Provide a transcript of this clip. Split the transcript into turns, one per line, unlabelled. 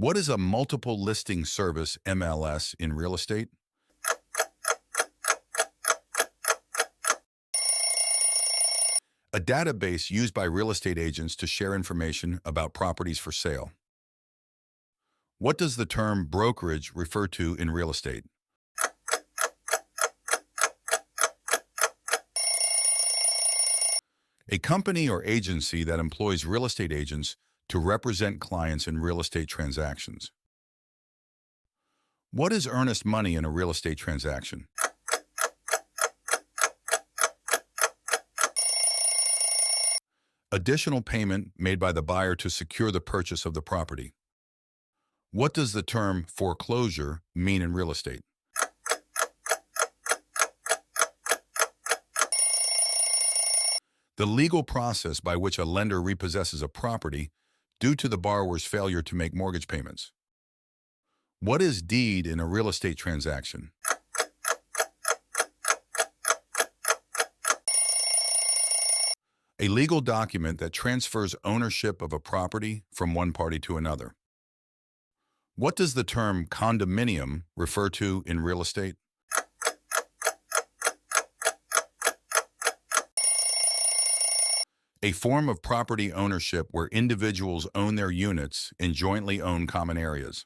What is a multiple listing service MLS in real estate? A database used by real estate agents to share information about properties for sale. What does the term brokerage refer to in real estate? A company or agency that employs real estate agents to represent clients in real estate transactions. What is earnest money in a real estate transaction? Additional payment made by the buyer to secure the purchase of the property. What does the term foreclosure mean in real estate? The legal process by which a lender repossesses a property due to the borrower's failure to make mortgage payments. What is deed in a real estate transaction? A legal document that transfers ownership of a property from one party to another. What does the term condominium refer to in real estate? A form of property ownership where individuals own their units in jointly owned common areas.